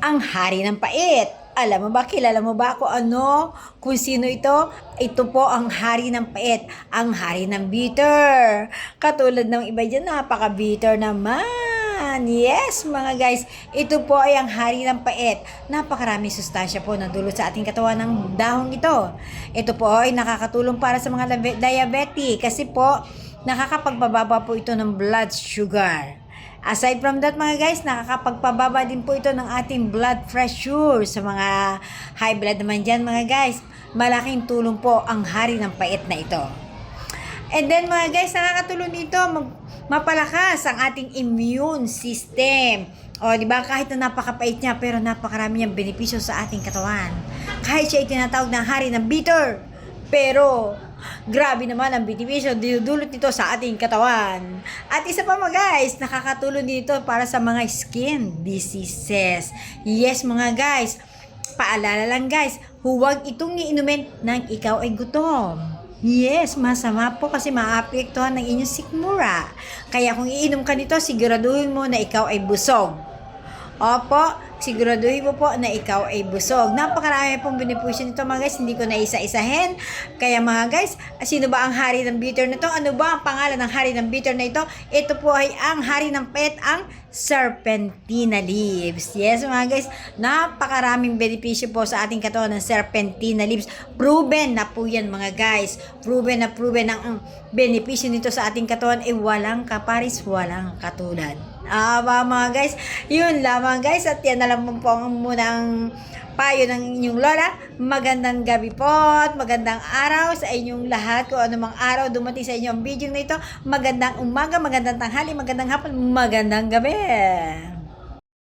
ang hari ng pait. Alam mo ba, kilala mo ba kung ano, kung sino ito? Ito po ang hari ng pait, ang hari ng bitter. Katulad ng iba dyan, napaka-bitter naman. Yes, mga guys, ito po ay ang hari ng pait. Napakaraming sustansya po na dulot sa ating katawan ng dahong ito. Ito po ay nakakatulong para sa mga diabetic kasi po nakakapagpababa po ito ng blood sugar. Aside from that mga guys, nakakapagpababa din po ito ng ating blood pressure sa mga high blood naman dyan mga guys. Malaking tulong po ang hari ng pait na ito. And then mga guys, nakakatulong dito mapalakas ang ating immune system. O di ba, kahit na napakapait niya pero napakarami niyang benepisyo sa ating katawan. Kahit siya ay tinatawag na hari ng bitter, pero grabe naman ang benepisyo dinudulot nito sa ating katawan. At isa pa mga guys, nakakatulong dito para sa mga skin diseases. Yes mga guys, paalala lang guys, huwag itong iinumin nang ikaw ay gutom. Yes, masama po kasi maapektuhan ng inyong sikmura. Kaya kung iinom ka nito, siguraduhin mo na ikaw ay busog. Opo, siguraduhin mo po na ikaw ay busog. Napakarami pong benepisyo nito mga guys, hindi ko na isa-isahin. Kaya mga guys, sino ba ang hari ng bitter na ito? Ano ba ang pangalan ng hari ng bitter na ito? Ito po ay ang hari ng pait, ang serpentina leaves. Yes mga guys, napakaraming benepisyo po sa ating katawan ng serpentina leaves. Proven na po yan mga guys. Proven ang benepisyo nito sa ating katawan ay walang kaparis, walang katulad. Mga guys, yun lamang guys, at yan na lang po ang munang payo ng inyong lola. Magandang gabi po at magandang araw sa inyong lahat. Kung anumang araw dumating sa inyo ang video na ito, magandang umaga, magandang tanghali, magandang hapon, magandang gabi.